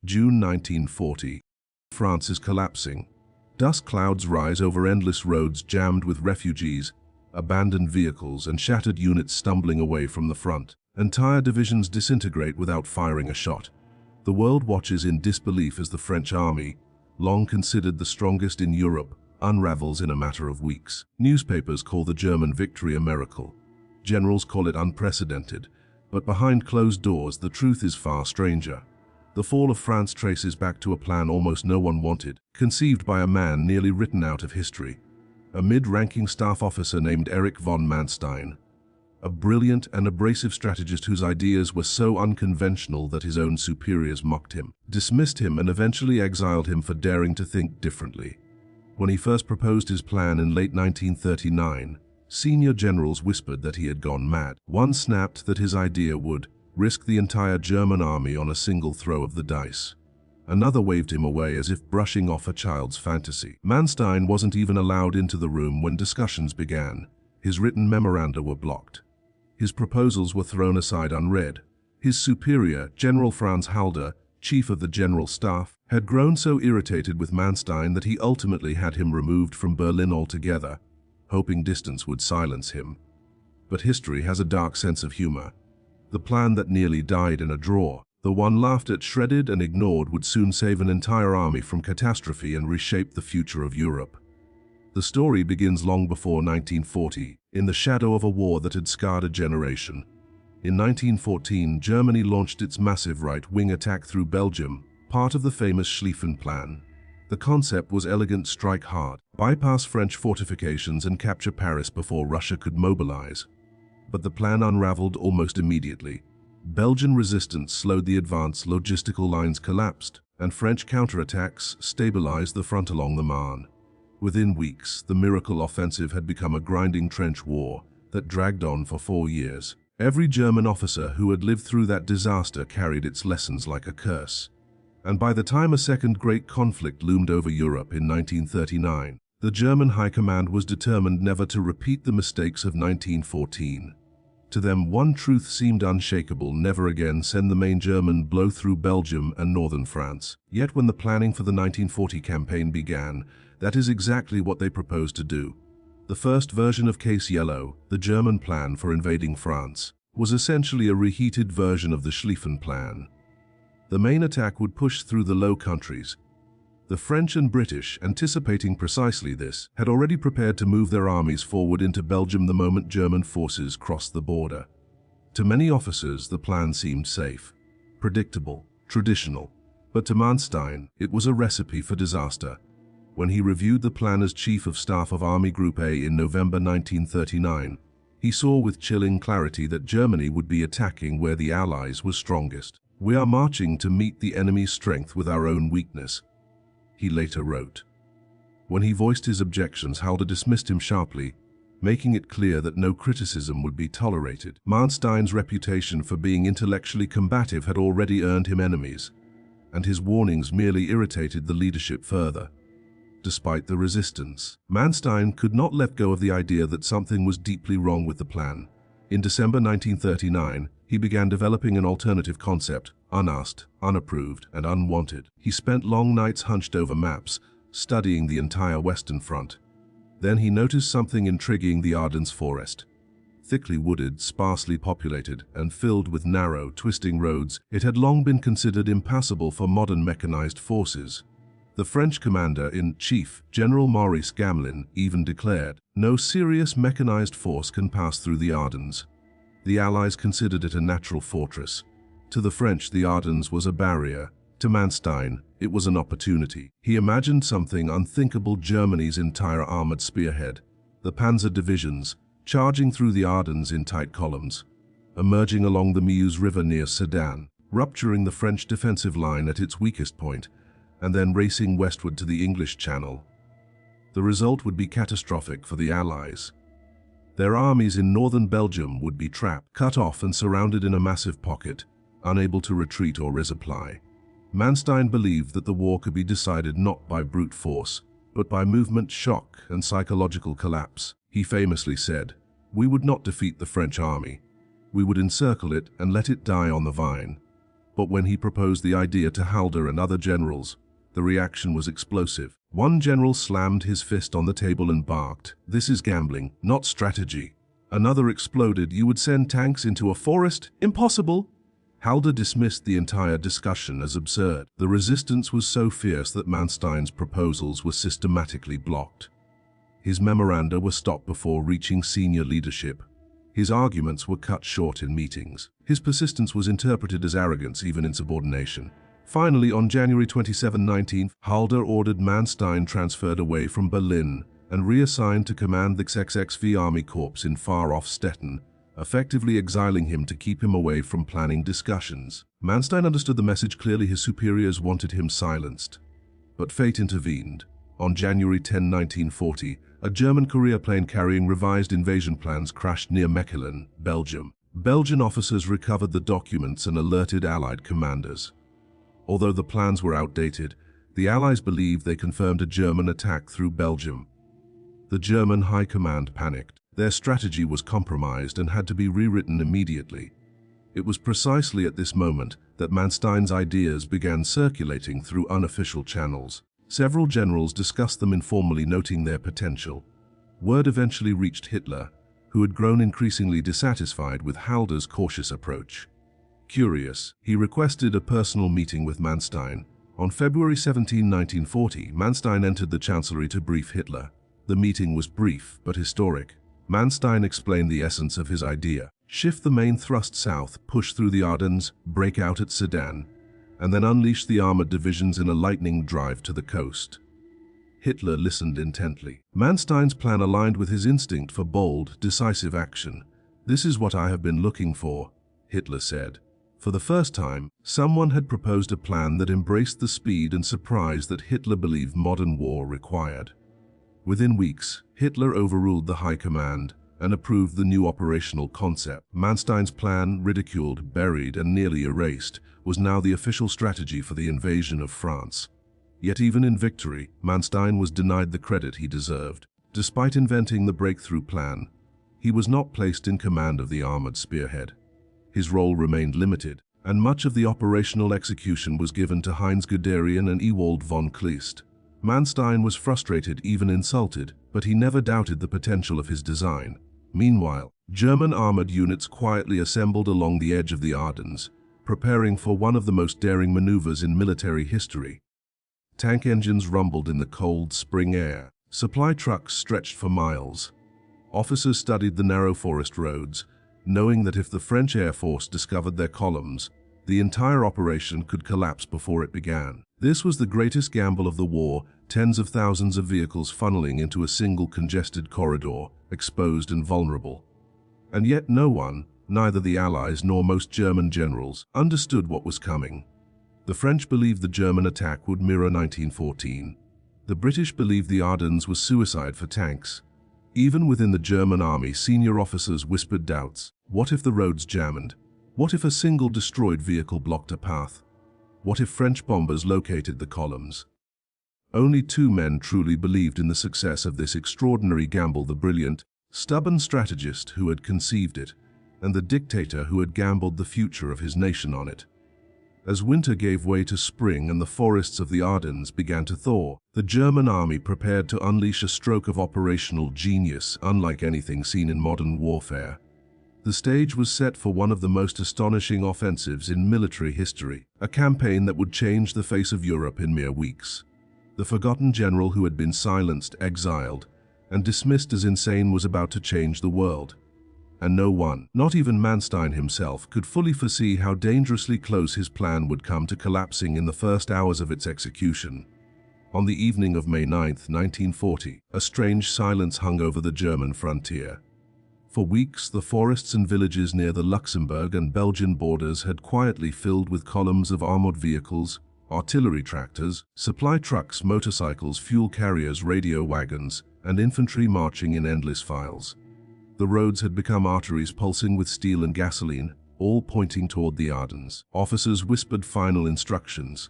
June 1940. France is collapsing. Dust clouds rise over endless roads jammed with refugees, abandoned vehicles, and shattered units stumbling away from the front. Entire divisions disintegrate without firing a shot. The world watches in disbelief as the French army, long considered the strongest in Europe, unravels in a matter of weeks. Newspapers call the German victory a miracle. Generals call it unprecedented. But behind closed doors, the truth is far stranger. The fall of France traces back to a plan almost no one wanted, conceived by a man nearly written out of history, a mid-ranking staff officer named Erich von Manstein, a brilliant and abrasive strategist whose ideas were so unconventional that his own superiors mocked him, dismissed him, and eventually exiled him for daring to think differently. When he first proposed his plan in late 1939, senior generals whispered that he had gone mad. One snapped that his idea would risk the entire German army on a single throw of the dice. Another waved him away as if brushing off a child's fantasy. Manstein wasn't even allowed into the room when discussions began. His written memoranda were blocked. His proposals were thrown aside unread. His superior, General Franz Halder, chief of the General Staff, had grown so irritated with Manstein that he ultimately had him removed from Berlin altogether, hoping distance would silence him. But history has a dark sense of humor. The plan that nearly died in a drawer, the one laughed at, shredded, and ignored, would soon save an entire army from catastrophe and reshape the future of Europe. The story begins long before 1940, in the shadow of a war that had scarred a generation. In 1914, Germany launched its massive right-wing attack through Belgium, part of the famous Schlieffen Plan. The concept was elegant: strike hard, bypass French fortifications, and capture Paris before Russia could mobilize. But the plan unraveled almost immediately. Belgian resistance slowed the advance, logistical lines collapsed, and French counterattacks stabilized the front along the Marne. Within weeks, the miracle offensive had become a grinding trench war that dragged on for 4 years. Every German officer who had lived through that disaster carried its lessons like a curse. And by the time a second great conflict loomed over Europe in 1939, the German High Command was determined never to repeat the mistakes of 1914. To them, one truth seemed unshakable: never again send the main German blow through Belgium and northern France. Yet when the planning for the 1940 campaign began, that is exactly what they proposed to do. The first version of Case Yellow, the German plan for invading France, was essentially a reheated version of the Schlieffen Plan. The main attack would push through the Low Countries. The French and British, anticipating precisely this, had already prepared to move their armies forward into Belgium the moment German forces crossed the border. To many officers, the plan seemed safe, predictable, traditional. But to Manstein, it was a recipe for disaster. When he reviewed the plan as Chief of Staff of Army Group A in November 1939, he saw with chilling clarity that Germany would be attacking where the Allies were strongest. "We are marching to meet the enemy's strength with our own weakness," he later wrote. When he voiced his objections, Halder dismissed him sharply, making it clear that no criticism would be tolerated. Manstein's reputation for being intellectually combative had already earned him enemies, and his warnings merely irritated the leadership further. Despite the resistance, Manstein could not let go of the idea that something was deeply wrong with the plan. In December 1939, he began developing an alternative concept: unasked, unapproved, and unwanted. He spent long nights hunched over maps, studying the entire Western Front. Then he noticed something intriguing: the Ardennes forest. Thickly wooded, sparsely populated, and filled with narrow, twisting roads, it had long been considered impassable for modern mechanized forces. The French commander-in-chief, General Maurice Gamelin, even declared, "No serious mechanized force can pass through the Ardennes." The Allies considered it a natural fortress. To the French, the Ardennes was a barrier. To Manstein, it was an opportunity. He imagined something unthinkable: Germany's entire armored spearhead, the panzer divisions, charging through the Ardennes in tight columns, emerging along the Meuse River near Sedan, rupturing the French defensive line at its weakest point, and then racing westward to the English Channel. The result would be catastrophic for the Allies. Their armies in northern Belgium would be trapped, cut off, and surrounded in a massive pocket, unable to retreat or resupply. Manstein believed that the war could be decided not by brute force, but by movement, shock, and psychological collapse. He famously said, "We would not defeat the French army. We would encircle it and let it die on the vine." But when he proposed the idea to Halder and other generals, the reaction was explosive. One general slammed his fist on the table and barked, "This is gambling, not strategy." Another exploded, "You would send tanks into a forest? Impossible!" Halder dismissed the entire discussion as absurd. The resistance was so fierce that Manstein's proposals were systematically blocked. His memoranda were stopped before reaching senior leadership. His arguments were cut short in meetings. His persistence was interpreted as arrogance, even insubordination. Finally, on January 27, 19, Halder ordered Manstein transferred away from Berlin and reassigned to command the XXV Army Corps in far-off Stettin, effectively exiling him to keep him away from planning discussions. Manstein understood the message clearly. His superiors wanted him silenced. But fate intervened. On January 10, 1940, a German courier plane carrying revised invasion plans crashed near Mechelen, Belgium. Belgian officers recovered the documents and alerted Allied commanders. Although the plans were outdated, the Allies believed they confirmed a German attack through Belgium. The German high command panicked. Their strategy was compromised and had to be rewritten immediately. It was precisely at this moment that Manstein's ideas began circulating through unofficial channels. Several generals discussed them informally, noting their potential. Word eventually reached Hitler, who had grown increasingly dissatisfied with Halder's cautious approach. Curious, he requested a personal meeting with Manstein. On February 17, 1940, Manstein entered the chancellery to brief Hitler. The meeting was brief but historic. Manstein explained the essence of his idea: shift the main thrust south, push through the Ardennes, break out at Sedan, and then unleash the armored divisions in a lightning drive to the coast. Hitler listened intently. Manstein's plan aligned with his instinct for bold, decisive action. "This is what I have been looking for," Hitler said. For the first time, someone had proposed a plan that embraced the speed and surprise that Hitler believed modern war required. Within weeks, Hitler overruled the High Command and approved the new operational concept. Manstein's plan, ridiculed, buried, and nearly erased, was now the official strategy for the invasion of France. Yet even in victory, Manstein was denied the credit he deserved. Despite inventing the breakthrough plan, he was not placed in command of the armored spearhead. His role remained limited, and much of the operational execution was given to Heinz Guderian and Ewald von Kleist. Manstein was frustrated, even insulted, but he never doubted the potential of his design. Meanwhile, German armored units quietly assembled along the edge of the Ardennes, preparing for one of the most daring maneuvers in military history. Tank engines rumbled in the cold spring air. Supply trucks stretched for miles. Officers studied the narrow forest roads, knowing that if the French Air Force discovered their columns, the entire operation could collapse before it began. This was the greatest gamble of the war, tens of thousands of vehicles funneling into a single congested corridor, exposed and vulnerable. And yet no one, neither the Allies nor most German generals, understood what was coming. The French believed the German attack would mirror 1914. The British believed the Ardennes was suicide for tanks. Even within the German army, senior officers whispered doubts. What if the roads jammed? What if a single destroyed vehicle blocked a path? What if French bombers located the columns? Only two men truly believed in the success of this extraordinary gamble: the brilliant, stubborn strategist who had conceived it, and the dictator who had gambled the future of his nation on it. As winter gave way to spring and the forests of the Ardennes began to thaw, the German army prepared to unleash a stroke of operational genius unlike anything seen in modern warfare. The stage was set for one of the most astonishing offensives in military history, a campaign that would change the face of Europe in mere weeks. The forgotten general who had been silenced, exiled, and dismissed as insane was about to change the world. And no one, not even Manstein himself, could fully foresee how dangerously close his plan would come to collapsing in the first hours of its execution. On the evening of May 9, 1940, a strange silence hung over the German frontier. For weeks, the forests and villages near the Luxembourg and Belgian borders had quietly filled with columns of armored vehicles, artillery tractors, supply trucks, motorcycles, fuel carriers, radio wagons, and infantry marching in endless files. The roads had become arteries pulsing with steel and gasoline, all pointing toward the Ardennes. Officers whispered final instructions.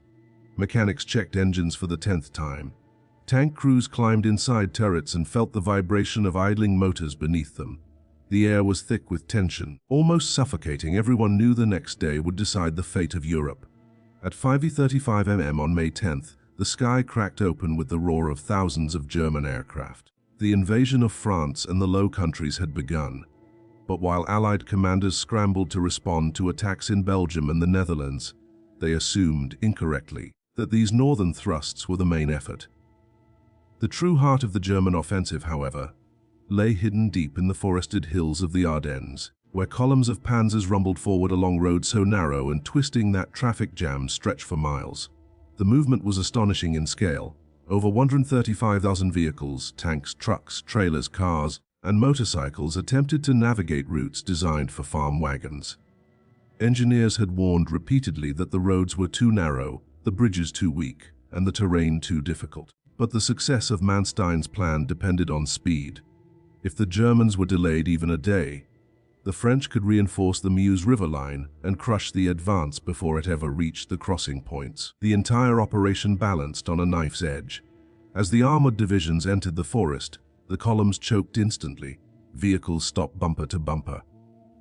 Mechanics checked engines for the 10th time. Tank crews climbed inside turrets and felt the vibration of idling motors beneath them. The air was thick with tension, almost suffocating. Everyone knew the next day would decide the fate of Europe. At 5:35 am on May 10th, the sky cracked open with the roar of thousands of German aircraft. The invasion of France and the Low Countries had begun. But while Allied commanders scrambled to respond to attacks in Belgium and the Netherlands, they assumed, incorrectly, that these northern thrusts were the main effort. The true heart of the German offensive, however, lay hidden deep in the forested hills of the Ardennes, where columns of panzers rumbled forward along roads so narrow and twisting that traffic jams stretched for miles. The movement was astonishing in scale. Over 135,000 vehicles, tanks, trucks, trailers, cars, and motorcycles attempted to navigate routes designed for farm wagons. Engineers had warned repeatedly that the roads were too narrow, the bridges too weak, and the terrain too difficult. But the success of Manstein's plan depended on speed. If the Germans were delayed even a day, the French could reinforce the Meuse River line and crush the advance before it ever reached the crossing points. The entire operation balanced on a knife's edge. As the armored divisions entered the forest, the columns choked instantly. Vehicles stopped bumper to bumper.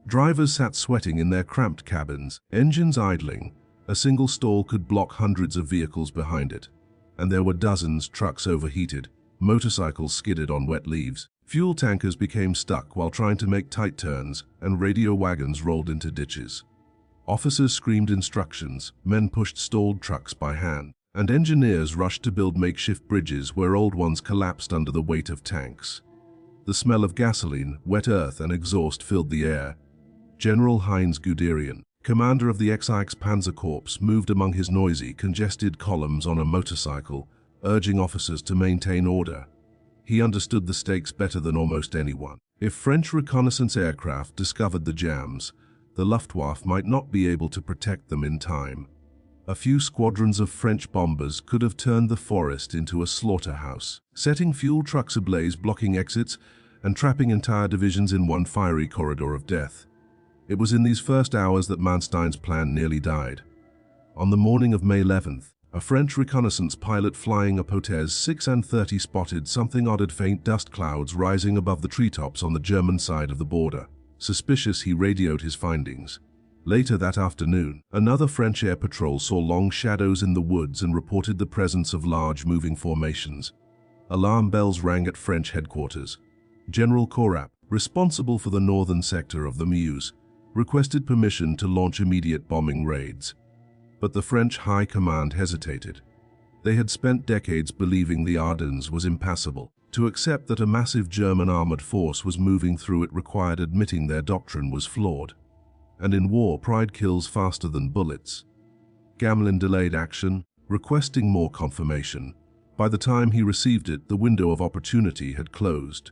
Drivers sat sweating in their cramped cabins, engines idling. A single stall could block hundreds of vehicles behind it. And there were dozens trucks overheated, motorcycles skidded on wet leaves. Fuel tankers became stuck while trying to make tight turns, and radio wagons rolled into ditches. Officers screamed instructions, men pushed stalled trucks by hand, and engineers rushed to build makeshift bridges where old ones collapsed under the weight of tanks. The smell of gasoline, wet earth, and exhaust filled the air. General Heinz Guderian, commander of the XX Panzer Corps, moved among his noisy, congested columns on a motorcycle, urging officers to maintain order. He understood the stakes better than almost anyone. If French reconnaissance aircraft discovered the jams, the Luftwaffe might not be able to protect them in time. A few squadrons of French bombers could have turned the forest into a slaughterhouse, setting fuel trucks ablaze, blocking exits, and trapping entire divisions in one fiery corridor of death. It was in these first hours that Manstein's plan nearly died. On the morning of May 11th, a French reconnaissance pilot flying a Potez 630 spotted something odd: faint dust clouds rising above the treetops on the German side of the border. Suspicious, he radioed his findings. Later that afternoon, another French air patrol saw long shadows in the woods and reported the presence of large moving formations. Alarm bells rang at French headquarters. General Corap, responsible for the northern sector of the Meuse, requested permission to launch immediate bombing raids. But the French High Command hesitated. They had spent decades believing the Ardennes was impassable. To accept that a massive German armored force was moving through it required admitting their doctrine was flawed. And in war, pride kills faster than bullets. Gamelin delayed action, requesting more confirmation. By the time he received it, the window of opportunity had closed.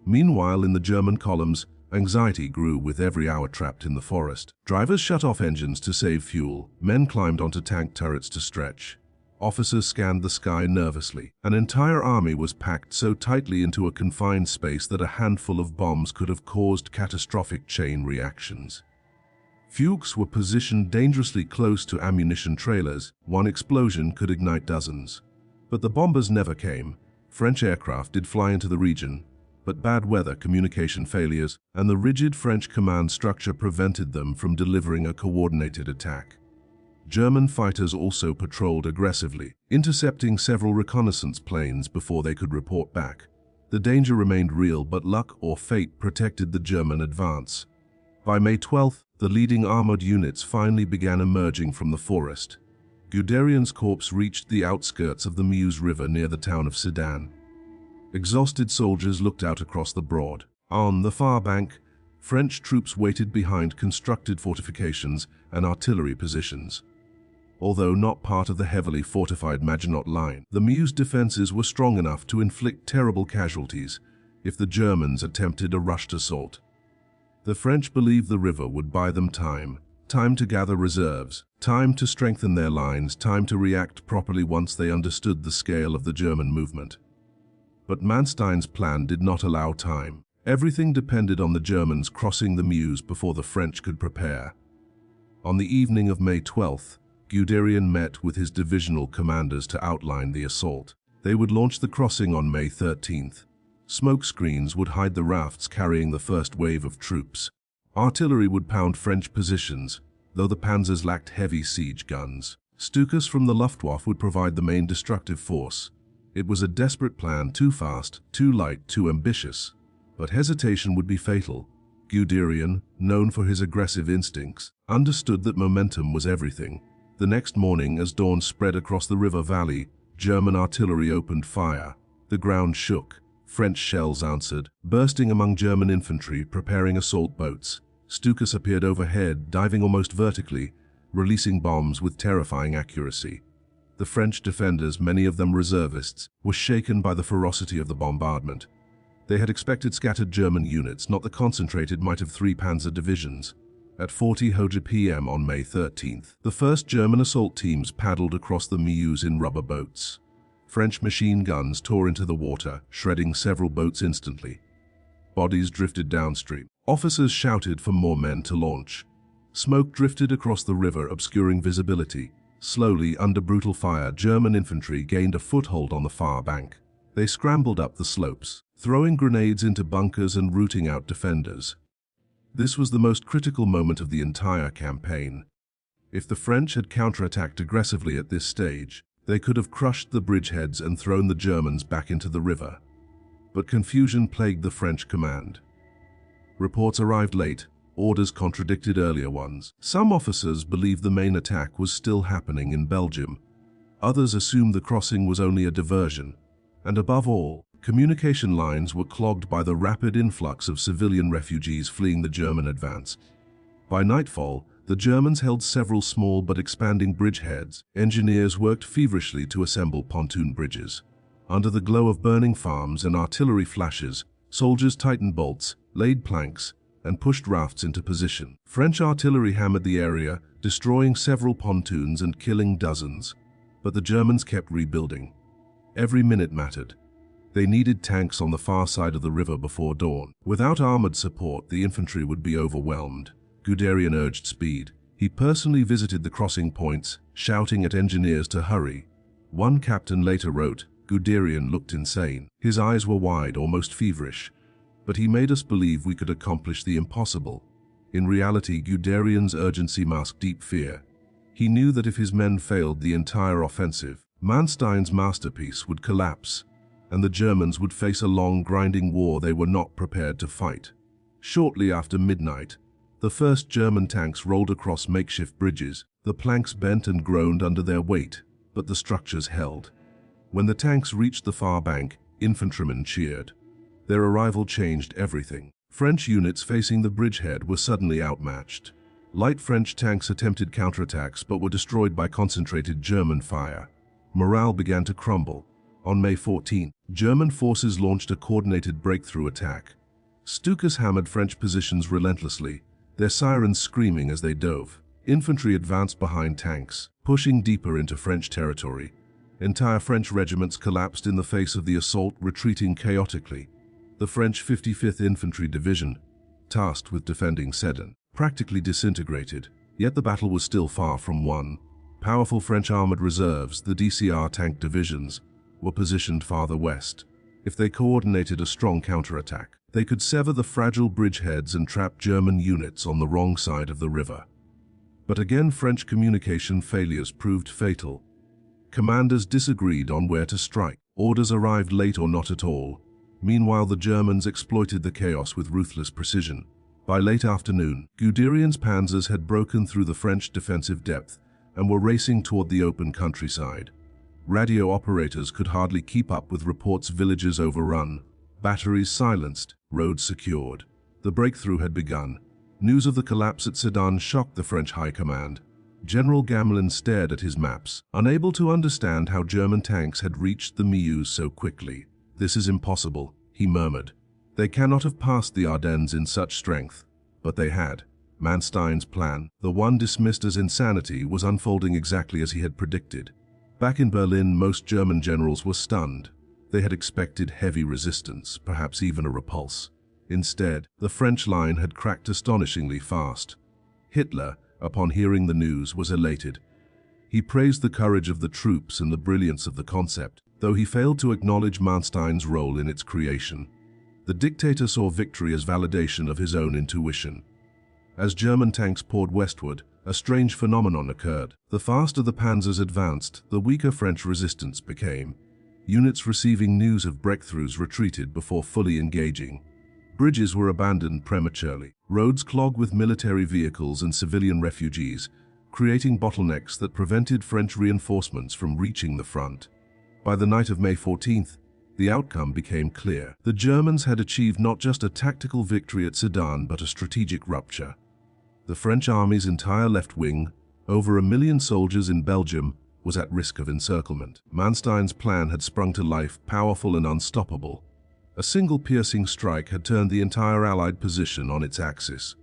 Meanwhile, in the German columns, anxiety grew with every hour trapped in the forest. Drivers shut off engines to save fuel. Men climbed onto tank turrets to stretch. Officers scanned the sky nervously. An entire army was packed so tightly into a confined space that a handful of bombs could have caused catastrophic chain reactions. Fuchs were positioned dangerously close to ammunition trailers. One explosion could ignite dozens. But the bombers never came. French aircraft did fly into the region, but bad weather, communication failures, and the rigid French command structure prevented them from delivering a coordinated attack. German fighters also patrolled aggressively, intercepting several reconnaissance planes before they could report back. The danger remained real, but luck or fate protected the German advance. By May 12th, the leading armored units finally began emerging from the forest. Guderian's corps reached the outskirts of the Meuse River near the town of Sedan. Exhausted soldiers looked out across the Broad. On the far bank, French troops waited behind constructed fortifications and artillery positions. Although not part of the heavily fortified Maginot Line, the Meuse defenses were strong enough to inflict terrible casualties if the Germans attempted a rushed assault. The French believed the river would buy them time to gather reserves, time to strengthen their lines, time to react properly once they understood the scale of the German movement. But Manstein's plan did not allow time. Everything depended on the Germans crossing the Meuse before the French could prepare. On the evening of May 12th, Guderian met with his divisional commanders to outline the assault. They would launch the crossing on May 13th. Smoke screens would hide the rafts carrying the first wave of troops. Artillery would pound French positions, though the panzers lacked heavy siege guns. Stukas from the Luftwaffe would provide the main destructive force. It was a desperate plan, too fast, too light, too ambitious. But hesitation would be fatal. Guderian, known for his aggressive instincts, understood that momentum was everything. The next morning, as dawn spread across the river valley, German artillery opened fire. The ground shook. French shells answered, bursting among German infantry preparing assault boats. Stukas appeared overhead, diving almost vertically, releasing bombs with terrifying accuracy. The French defenders, many of them reservists, were shaken by the ferocity of the bombardment. They had expected scattered German units, not the concentrated might of 3 panzer divisions. At 40 p.m. on May 13th, the first German assault teams paddled across the Meuse in rubber boats. French machine guns tore into the water, shredding several boats instantly. Bodies drifted downstream. Officers shouted for more men to launch. Smoke drifted across the river, obscuring visibility. Slowly, under brutal fire, German infantry gained a foothold on the far bank. They scrambled up the slopes, throwing grenades into bunkers and rooting out defenders. This was the most critical moment of the entire campaign. If the French had counterattacked aggressively at this stage, they could have crushed the bridgeheads and thrown the Germans back into the river. But confusion plagued the French command. Reports arrived late. Orders contradicted earlier ones. Some officers believed the main attack was still happening in Belgium. Others assumed the crossing was only a diversion. And above all, communication lines were clogged by the rapid influx of civilian refugees fleeing the German advance. By nightfall, the Germans held several small but expanding bridgeheads. Engineers worked feverishly to assemble pontoon bridges. Under the glow of burning farms and artillery flashes, soldiers tightened bolts, laid planks, and pushed rafts into position. French artillery hammered the area, destroying several pontoons and killing dozens. But the Germans kept rebuilding. Every minute mattered. They needed tanks on the far side of the river before dawn. Without armored support, the infantry would be overwhelmed. Guderian urged speed. He personally visited the crossing points, shouting at engineers to hurry. One captain later wrote, "Guderian looked insane. His eyes were wide, almost feverish. But he made us believe we could accomplish the impossible." In reality, Guderian's urgency masked deep fear. He knew that if his men failed the entire offensive, Manstein's masterpiece would collapse, and the Germans would face a long, grinding war they were not prepared to fight. Shortly after midnight, the first German tanks rolled across makeshift bridges. The planks bent and groaned under their weight, but the structures held. When the tanks reached the far bank, infantrymen cheered. Their arrival changed everything. French units facing the bridgehead were suddenly outmatched. Light French tanks attempted counterattacks but were destroyed by concentrated German fire. Morale began to crumble. On May 14, German forces launched a coordinated breakthrough attack. Stukas hammered French positions relentlessly, their sirens screaming as they dove. Infantry advanced behind tanks, pushing deeper into French territory. Entire French regiments collapsed in the face of the assault, retreating chaotically. The French 55th Infantry Division, tasked with defending Sedan, practically disintegrated, yet the battle was still far from won. Powerful French armored reserves, the DCR tank divisions, were positioned farther west. If they coordinated a strong counterattack, they could sever the fragile bridgeheads and trap German units on the wrong side of the river. But again, French communication failures proved fatal. Commanders disagreed on where to strike. Orders arrived late or not at all. Meanwhile, the Germans exploited the chaos with ruthless precision. By late afternoon, Guderian's panzers had broken through the French defensive depth and were racing toward the open countryside. Radio operators could hardly keep up with reports: villages overrun, batteries silenced, roads secured. The breakthrough had begun. News of the collapse at Sedan shocked the French High Command. General Gamelin stared at his maps, unable to understand how German tanks had reached the Meuse so quickly. "This is impossible," he murmured. "They cannot have passed the Ardennes in such strength." But they had. Manstein's plan, the one dismissed as insanity, was unfolding exactly as he had predicted. Back in Berlin, most German generals were stunned. They had expected heavy resistance, perhaps even a repulse. Instead, the French line had cracked astonishingly fast. Hitler, upon hearing the news, was elated. He praised the courage of the troops and the brilliance of the concept, though he failed to acknowledge Manstein's role in its creation. The dictator saw victory as validation of his own intuition. As German tanks poured westward, a strange phenomenon occurred. The faster the panzers advanced, the weaker French resistance became. Units receiving news of breakthroughs retreated before fully engaging. Bridges were abandoned prematurely. Roads clogged with military vehicles and civilian refugees, creating bottlenecks that prevented French reinforcements from reaching the front. By the night of May 14th, the outcome became clear. The Germans had achieved not just a tactical victory at Sedan, but a strategic rupture. The French army's entire left wing, over 1 million soldiers in Belgium, was at risk of encirclement. Manstein's plan had sprung to life, powerful and unstoppable. A single piercing strike had turned the entire Allied position on its axis.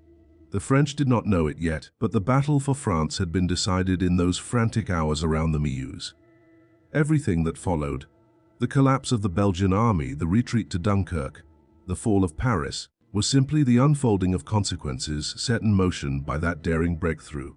The French did not know it yet, but the battle for France had been decided in those frantic hours around the Meuse. Everything that followed, the collapse of the Belgian army, the retreat to Dunkirk, the fall of Paris, was simply the unfolding of consequences set in motion by that daring breakthrough.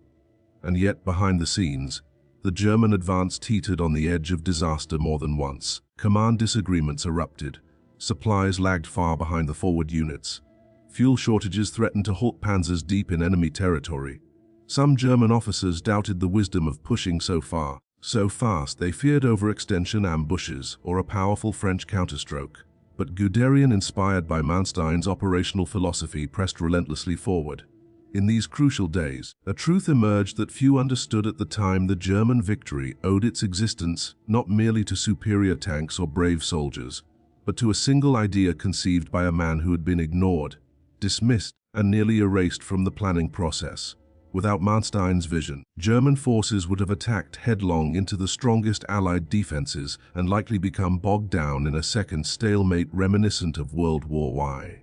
And yet, behind the scenes, the German advance teetered on the edge of disaster more than once. Command disagreements erupted. Supplies lagged far behind the forward units. Fuel shortages threatened to halt panzers deep in enemy territory. Some German officers doubted the wisdom of pushing so far, so fast. They feared overextension, ambushes, or a powerful French counterstroke. But Guderian, inspired by Manstein's operational philosophy, pressed relentlessly forward. In these crucial days, a truth emerged that few understood at the time. The German victory owed its existence not merely to superior tanks or brave soldiers, but to a single idea conceived by a man who had been ignored, dismissed, and nearly erased from the planning process. Without Manstein's vision, German forces would have attacked headlong into the strongest Allied defenses and likely become bogged down in a second stalemate reminiscent of World War I.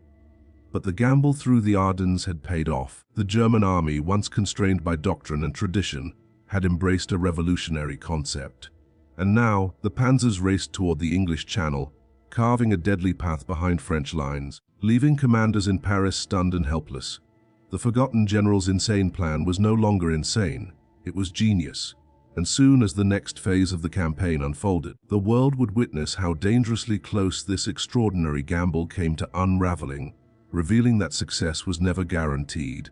But the gamble through the Ardennes had paid off. The German army, once constrained by doctrine and tradition, had embraced a revolutionary concept. And now, the panzers raced toward the English Channel, carving a deadly path behind French lines, leaving commanders in Paris stunned and helpless. The forgotten general's insane plan was no longer insane, it was genius. And soon as the next phase of the campaign unfolded, the world would witness how dangerously close this extraordinary gamble came to unraveling, revealing that success was never guaranteed,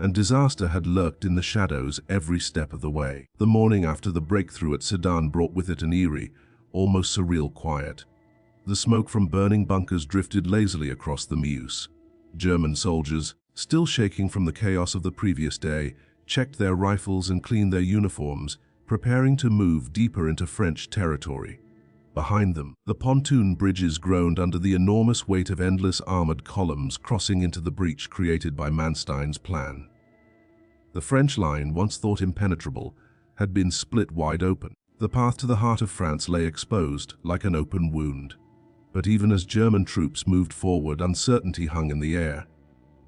and disaster had lurked in the shadows every step of the way. The morning after the breakthrough at Sedan brought with it an eerie, almost surreal quiet. The smoke from burning bunkers drifted lazily across the Meuse. German soldiers, still shaking from the chaos of the previous day, checked their rifles and cleaned their uniforms, preparing to move deeper into French territory. Behind them, the pontoon bridges groaned under the enormous weight of endless armored columns crossing into the breach created by Manstein's plan. The French line, once thought impenetrable, had been split wide open. The path to the heart of France lay exposed, like an open wound. But even as German troops moved forward, uncertainty hung in the air.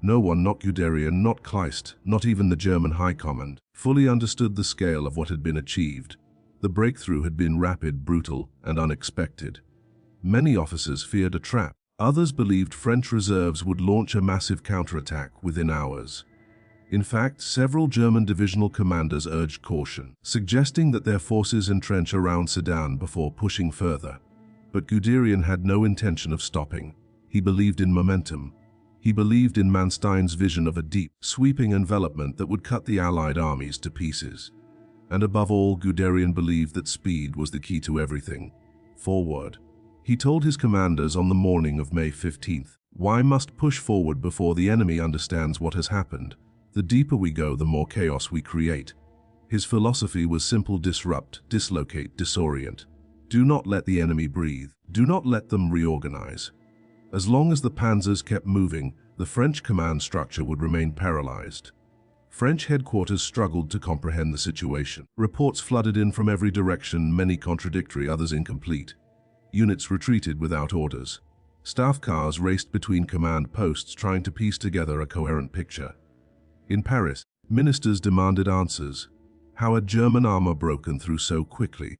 No one, not Guderian, not Kleist, not even the German High Command, fully understood the scale of what had been achieved. The breakthrough had been rapid, brutal, and unexpected. Many officers feared a trap. Others believed French reserves would launch a massive counterattack within hours. In fact, several German divisional commanders urged caution, suggesting that their forces entrench around Sedan before pushing further. But Guderian had no intention of stopping. He believed in momentum. He believed in Manstein's vision of a deep, sweeping envelopment that would cut the Allied armies to pieces. And above all, Guderian believed that speed was the key to everything. Forward. He told his commanders on the morning of May 15th, "Why must push forward before the enemy understands what has happened? The deeper we go, the more chaos we create." His philosophy was simple: disrupt, dislocate, disorient. Do not let the enemy breathe. Do not let them reorganize. As long as the panzers kept moving, the French command structure would remain paralyzed. French headquarters struggled to comprehend the situation. Reports flooded in from every direction, many contradictory, others incomplete. Units retreated without orders. Staff cars raced between command posts trying to piece together a coherent picture. In Paris, ministers demanded answers. How had German armor broken through so quickly?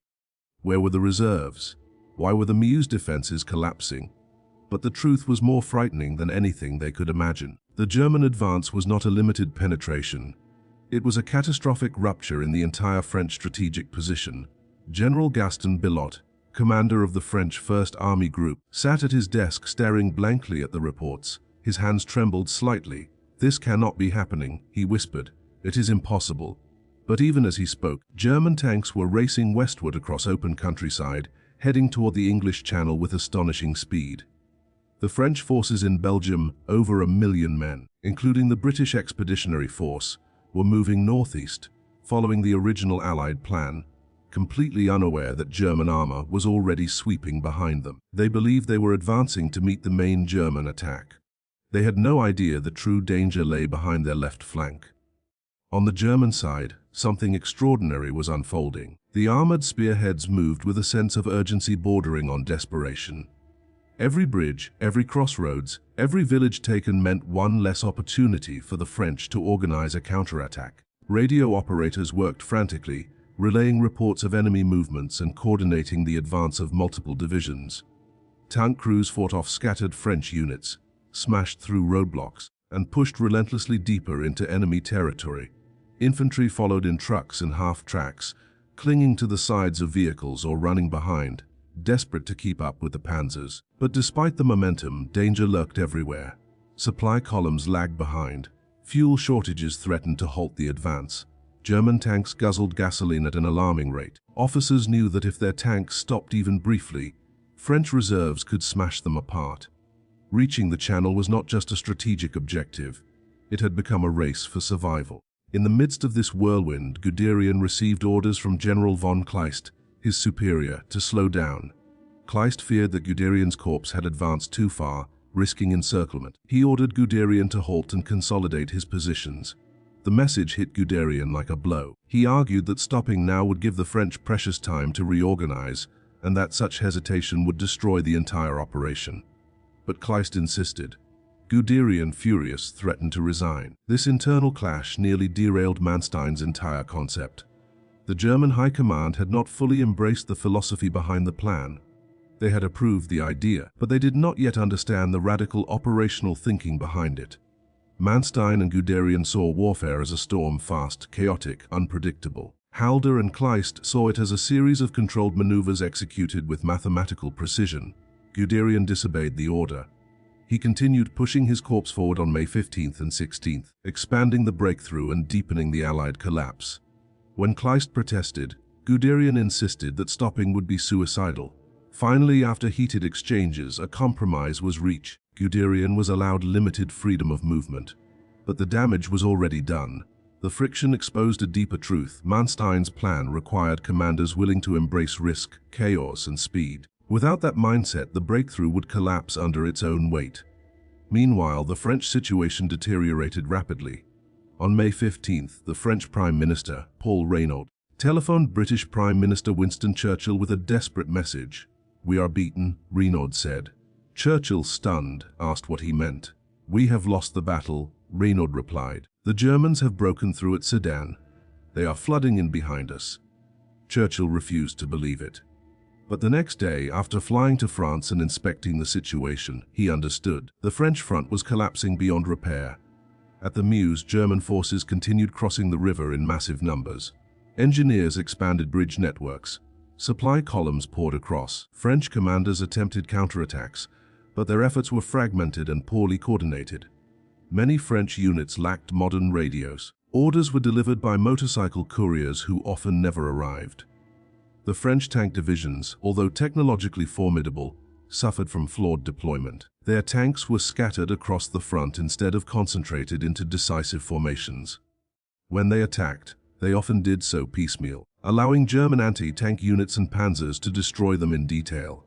Where were the reserves? Why were the Meuse defenses collapsing? But the truth was more frightening than anything they could imagine. The German advance was not a limited penetration. It was a catastrophic rupture in the entire French strategic position. General Gaston Billot, commander of the French First Army Group, sat at his desk staring blankly at the reports. His hands trembled slightly. "This cannot be happening," he whispered. "It is impossible." But even as he spoke, German tanks were racing westward across open countryside, heading toward the English Channel with astonishing speed. The French forces in Belgium, over 1 million men, including the British Expeditionary Force, were moving northeast, following the original Allied plan, completely unaware that German armor was already sweeping behind them. They believed they were advancing to meet the main German attack. They had no idea the true danger lay behind their left flank. On the German side, something extraordinary was unfolding. The armored spearheads moved with a sense of urgency bordering on desperation. Every bridge, every crossroads, every village taken meant one less opportunity for the French to organize a counterattack. Radio operators worked frantically, relaying reports of enemy movements and coordinating the advance of multiple divisions. Tank crews fought off scattered French units, smashed through roadblocks, and pushed relentlessly deeper into enemy territory. Infantry followed in trucks and half-tracks, clinging to the sides of vehicles or running behind, desperate to keep up with the panzers. But despite the momentum, danger lurked everywhere. Supply columns lagged behind. Fuel shortages threatened to halt the advance. German tanks guzzled gasoline at an alarming rate. Officers knew that if their tanks stopped even briefly, French reserves could smash them apart. Reaching the Channel was not just a strategic objective. It had become a race for survival. In the midst of this whirlwind, Guderian received orders from General von Kleist, his superior, to slow down. Kleist feared that Guderian's corps had advanced too far, risking encirclement. He ordered Guderian to halt and consolidate his positions. The message hit Guderian like a blow. He argued that stopping now would give the French precious time to reorganize, and that such hesitation would destroy the entire operation. But Kleist insisted. Guderian, furious, threatened to resign. This internal clash nearly derailed Manstein's entire concept. The German High Command had not fully embraced the philosophy behind the plan. They had approved the idea, but they did not yet understand the radical operational thinking behind it. Manstein and Guderian saw warfare as a storm, fast, chaotic, unpredictable. Halder and Kleist saw it as a series of controlled maneuvers executed with mathematical precision. Guderian disobeyed the order. He continued pushing his corps forward on May 15th and 16th, expanding the breakthrough and deepening the Allied collapse. When Kleist protested, Guderian insisted that stopping would be suicidal. Finally, after heated exchanges, a compromise was reached. Guderian was allowed limited freedom of movement. But the damage was already done. The friction exposed a deeper truth. Manstein's plan required commanders willing to embrace risk, chaos, and speed. Without that mindset, the breakthrough would collapse under its own weight. Meanwhile, the French situation deteriorated rapidly. On May 15th, the French Prime Minister, Paul Reynaud, telephoned British Prime Minister Winston Churchill with a desperate message. "We are beaten," Reynaud said. Churchill, stunned, asked what he meant. "We have lost the battle," Reynaud replied. "The Germans have broken through at Sedan. They are flooding in behind us." Churchill refused to believe it. But the next day, after flying to France and inspecting the situation, he understood. The French front was collapsing beyond repair. At the Meuse, German forces continued crossing the river in massive numbers. Engineers expanded bridge networks. Supply columns poured across. French commanders attempted counterattacks, but their efforts were fragmented and poorly coordinated. Many French units lacked modern radios. Orders were delivered by motorcycle couriers who often never arrived. The French tank divisions, although technologically formidable, suffered from flawed deployment. Their tanks were scattered across the front instead of concentrated into decisive formations. When they attacked, they often did so piecemeal, allowing German anti-tank units and panzers to destroy them in detail.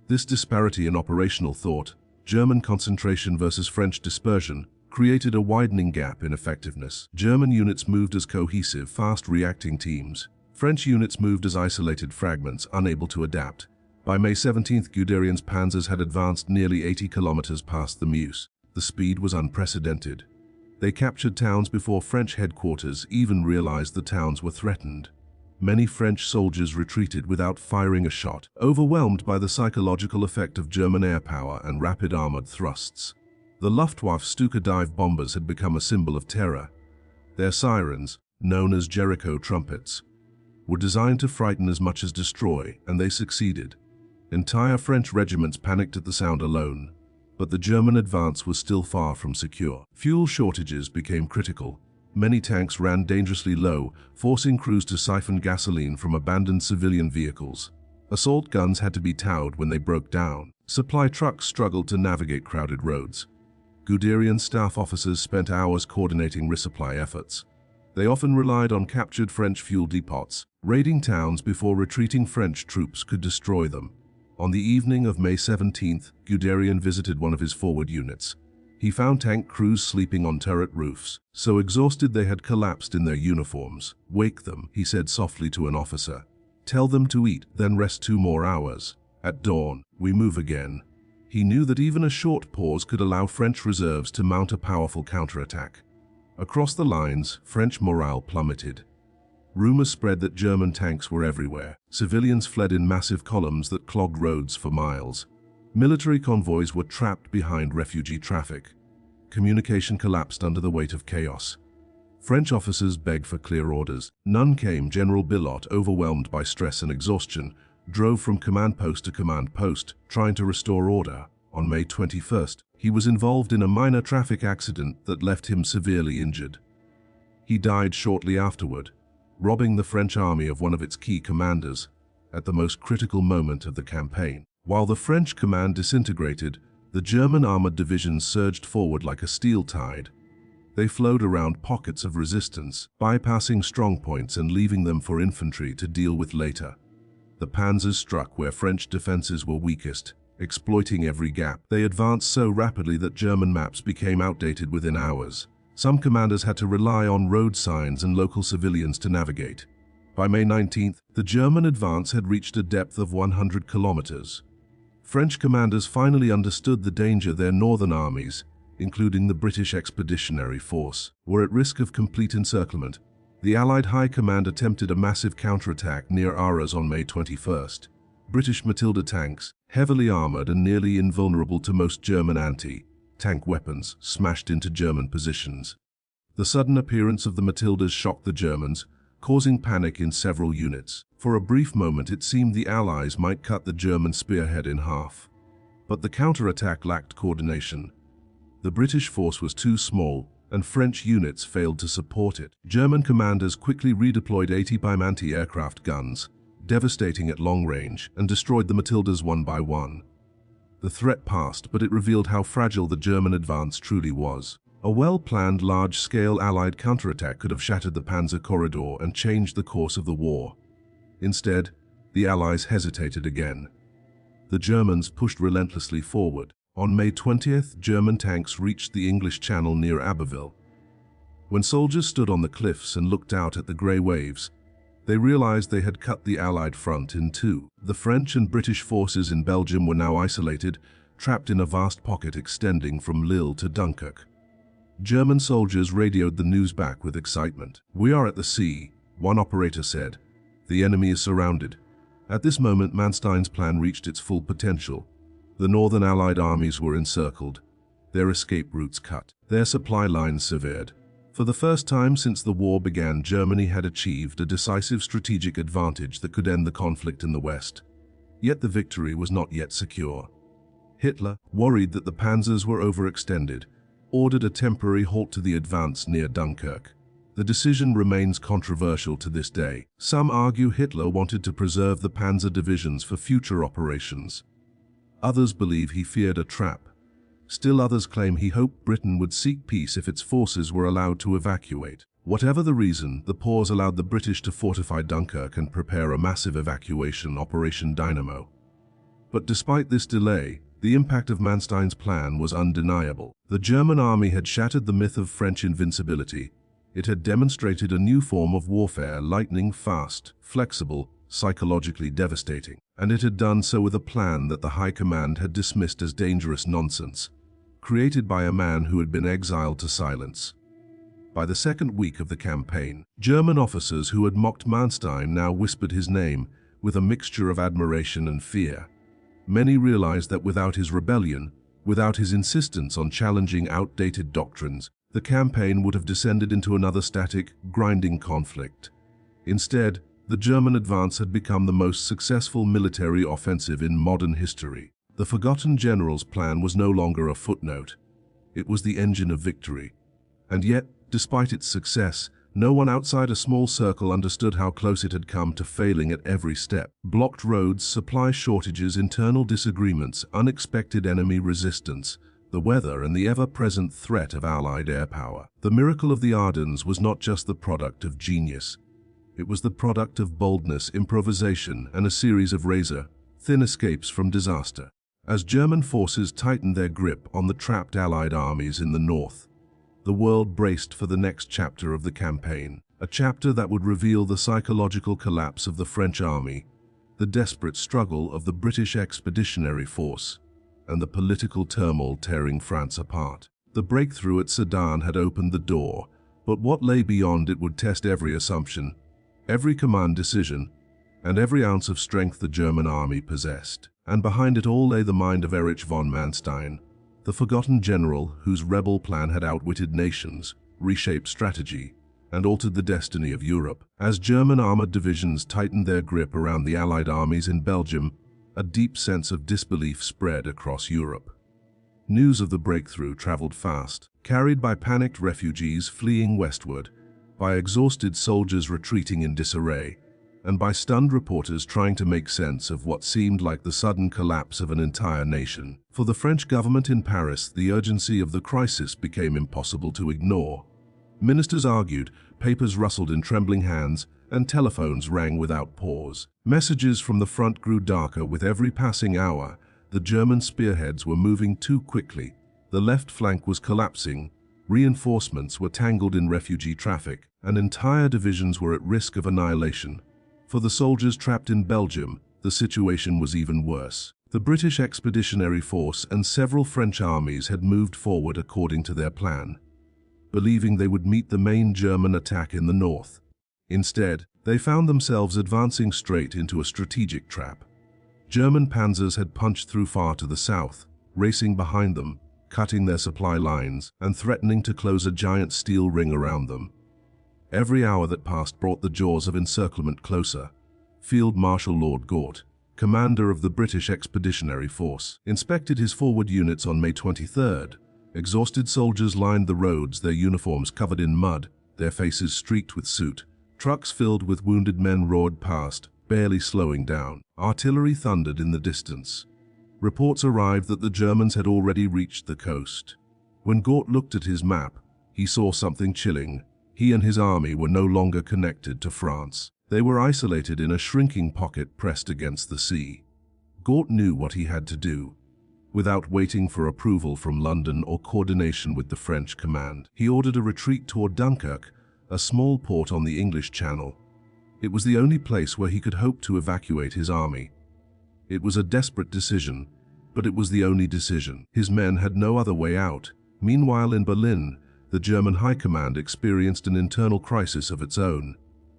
This disparity in operational thought, German concentration versus French dispersion, created a widening gap in effectiveness. German units moved as cohesive, fast-reacting teams. French units moved as isolated fragments, unable to adapt. By May 17th, Guderian's panzers had advanced nearly 80 kilometers past the Meuse. The speed was unprecedented. They captured towns before French headquarters even realized the towns were threatened. Many French soldiers retreated without firing a shot, overwhelmed by the psychological effect of German air power and rapid armored thrusts. The Luftwaffe Stuka dive bombers had become a symbol of terror. Their sirens, known as Jericho trumpets, were designed to frighten as much as destroy, and they succeeded. Entire French regiments panicked at the sound alone, but the German advance was still far from secure. Fuel shortages became critical. Many tanks ran dangerously low, forcing crews to siphon gasoline from abandoned civilian vehicles. Assault guns had to be towed when they broke down. Supply trucks struggled to navigate crowded roads. Guderian staff officers spent hours coordinating resupply efforts. They often relied on captured French fuel depots, raiding towns before retreating French troops could destroy them. On the evening of May 17th, Guderian visited one of his forward units. He found tank crews sleeping on turret roofs, so exhausted they had collapsed in their uniforms. "Wake them," he said softly to an officer. "Tell them to eat, then rest 2 more hours. At dawn, we move again." He knew that even a short pause could allow French reserves to mount a powerful counterattack. Across the lines, French morale plummeted. Rumors spread that German tanks were everywhere. Civilians fled in massive columns that clogged roads for miles. Military convoys were trapped behind refugee traffic. Communication collapsed under the weight of chaos. French officers begged for clear orders. None came. General Billot, overwhelmed by stress and exhaustion, drove from command post to command post, trying to restore order. On May 21st, he was involved in a minor traffic accident that left him severely injured. He died shortly afterward, robbing the French army of one of its key commanders at the most critical moment of the campaign. While the French command disintegrated, the German armored divisions surged forward like a steel tide. They flowed around pockets of resistance, bypassing strongpoints and leaving them for infantry to deal with later. The panzers struck where French defenses were weakest, exploiting every gap. They advanced so rapidly that German maps became outdated within hours. Some commanders had to rely on road signs and local civilians to navigate. By May 19th, the German advance had reached a depth of 100 kilometers. French commanders finally understood the danger their northern armies, including the British Expeditionary Force, were at risk of complete encirclement. The Allied High Command attempted a massive counterattack near Arras on May 21st. British Matilda tanks, heavily armored and nearly invulnerable to most German anti-tank weapons, smashed into German positions. The sudden appearance of the Matildas shocked the Germans, causing panic in several units. For a brief moment it seemed the Allies might cut the German spearhead in half. But the counterattack lacked coordination. The British force was too small, and French units failed to support it. German commanders quickly redeployed 80mm anti-aircraft guns, devastating at long range, and destroyed the Matildas one by one. The threat passed, but it revealed how fragile the German advance truly was. A well-planned, large-scale Allied counterattack could have shattered the Panzer corridor and changed the course of the war. Instead, the Allies hesitated again. The Germans pushed relentlessly forward. On May 20th, German tanks reached the English Channel near Abbeville. When soldiers stood on the cliffs and looked out at the grey waves, they realized they had cut the Allied front in two. The French and British forces in Belgium were now isolated, trapped in a vast pocket extending from Lille to Dunkirk. German soldiers radioed the news back with excitement. "We are at the sea," one operator said. "The enemy is surrounded." At this moment, Manstein's plan reached its full potential. The northern Allied armies were encircled, their escape routes cut, their supply lines severed. For the first time since the war began, Germany had achieved a decisive strategic advantage that could end the conflict in the West. Yet the victory was not yet secure. Hitler, worried that the panzers were overextended, ordered a temporary halt to the advance near Dunkirk. The decision remains controversial to this day. Some argue Hitler wanted to preserve the panzer divisions for future operations. Others believe he feared a trap. Still others claim he hoped Britain would seek peace if its forces were allowed to evacuate. Whatever the reason, the pause allowed the British to fortify Dunkirk and prepare a massive evacuation, Operation Dynamo. But despite this delay, the impact of Manstein's plan was undeniable. The German army had shattered the myth of French invincibility. It had demonstrated a new form of warfare, lightning fast, flexible, psychologically devastating. And it had done so with a plan that the High Command had dismissed as dangerous nonsense, created by a man who had been exiled to silence. By the second week of the campaign, German officers who had mocked Manstein now whispered his name with a mixture of admiration and fear. Many realized that without his rebellion, without his insistence on challenging outdated doctrines, the campaign would have descended into another static, grinding conflict. Instead, The German advance had become the most successful military offensive in modern history. The forgotten general's plan was no longer a footnote. It was the engine of victory. And yet, despite its success, no one outside a small circle understood how close it had come to failing at every step. Blocked roads, supply shortages, internal disagreements, unexpected enemy resistance, the weather, and the ever-present threat of Allied air power. The miracle of the Ardennes was not just the product of genius. It was the product of boldness, improvisation, and a series of razor-thin escapes from disaster. As German forces tightened their grip on the trapped Allied armies in the north, the world braced for the next chapter of the campaign, a chapter that would reveal the psychological collapse of the French army, the desperate struggle of the British Expeditionary Force, and the political turmoil tearing France apart. The breakthrough at Sedan had opened the door, but what lay beyond it would test every assumption, every command decision, and every ounce of strength the German army possessed. And behind it all lay the mind of Erich von Manstein, the forgotten general whose rebel plan had outwitted nations, reshaped strategy, and altered the destiny of Europe. As German armored divisions tightened their grip around the Allied armies in Belgium, a deep sense of disbelief spread across Europe. News of the breakthrough traveled fast, carried by panicked refugees fleeing westward, by exhausted soldiers retreating in disarray, and by stunned reporters trying to make sense of what seemed like the sudden collapse of an entire nation. For the French government in Paris, the urgency of the crisis became impossible to ignore. Ministers argued, papers rustled in trembling hands, and telephones rang without pause. Messages from the front grew darker with every passing hour. The German spearheads were moving too quickly. The left flank was collapsing. Reinforcements were tangled in refugee traffic, and entire divisions were at risk of annihilation. For the soldiers trapped in Belgium, the situation was even worse. The British Expeditionary Force and several French armies had moved forward according to their plan, believing they would meet the main German attack in the north. Instead, they found themselves advancing straight into a strategic trap. German panzers had punched through far to the south, racing behind them, cutting their supply lines, and threatening to close a giant steel ring around them. Every hour that passed brought the jaws of encirclement closer. Field Marshal Lord Gort, commander of the British Expeditionary Force, inspected his forward units on May 23rd. Exhausted soldiers lined the roads, their uniforms covered in mud, their faces streaked with soot. Trucks filled with wounded men roared past, barely slowing down. Artillery thundered in the distance. Reports arrived that the Germans had already reached the coast. When Gort looked at his map, he saw something chilling. He and his army were no longer connected to France. They were isolated in a shrinking pocket pressed against the sea. Gort knew what he had to do. Without waiting for approval from London or coordination with the French command, he ordered a retreat toward Dunkirk, a small port on the English Channel. It was the only place where he could hope to evacuate his army. It was a desperate decision, but it was the only decision. His men had no other way out. Meanwhile, in Berlin, the German High Command experienced an internal crisis of its own.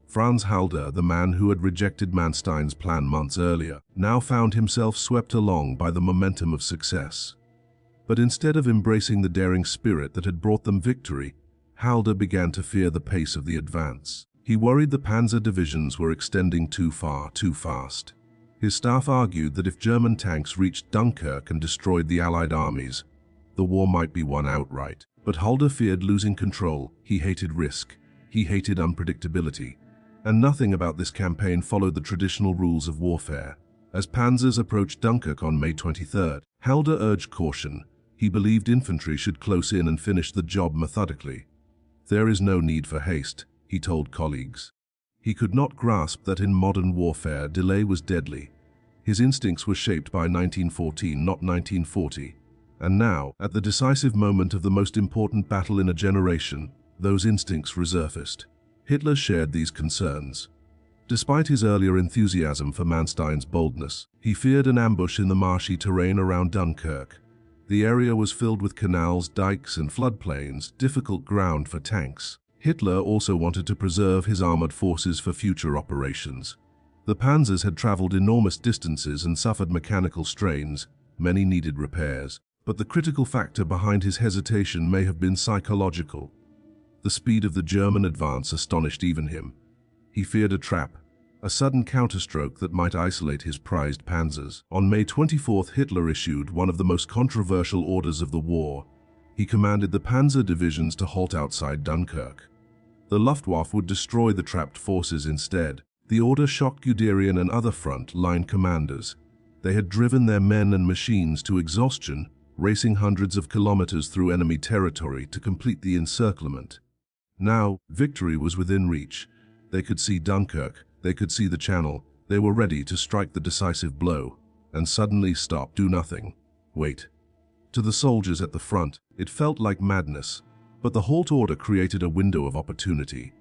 Franz Halder, the man who had rejected Manstein's plan months earlier, now found himself swept along by the momentum of success. But instead of embracing the daring spirit that had brought them victory, Halder began to fear the pace of the advance. He worried the panzer divisions were extending too far, too fast. His staff argued that if German tanks reached Dunkirk and destroyed the Allied armies, the war might be won outright. But Halder feared losing control. He hated risk. He hated unpredictability. And nothing about this campaign followed the traditional rules of warfare. As panzers approached Dunkirk on May 23rd, Halder urged caution. He believed infantry should close in and finish the job methodically. There is no need for haste, he told colleagues. He could not grasp that in modern warfare, delay was deadly. His instincts were shaped by 1914, not 1940. And now, at the decisive moment of the most important battle in a generation, those instincts resurfaced. Hitler shared these concerns. Despite his earlier enthusiasm for Manstein's boldness, he feared an ambush in the marshy terrain around Dunkirk. The area was filled with canals, dikes, and floodplains, difficult ground for tanks. Hitler also wanted to preserve his armored forces for future operations. The panzers had traveled enormous distances and suffered mechanical strains. Many needed repairs. But the critical factor behind his hesitation may have been psychological. The speed of the German advance astonished even him. He feared a trap, a sudden counterstroke that might isolate his prized panzers. On May 24th, Hitler issued one of the most controversial orders of the war. He commanded the panzer divisions to halt outside Dunkirk. The Luftwaffe would destroy the trapped forces instead. The order shocked Guderian and other front-line commanders. They had driven their men and machines to exhaustion, racing hundreds of kilometers through enemy territory to complete the encirclement. Now, victory was within reach. They could see Dunkirk, they could see the Channel, they were ready to strike the decisive blow, and suddenly stop, do nothing. Wait. To the soldiers at the front, it felt like madness, but the halt order created a window of opportunity.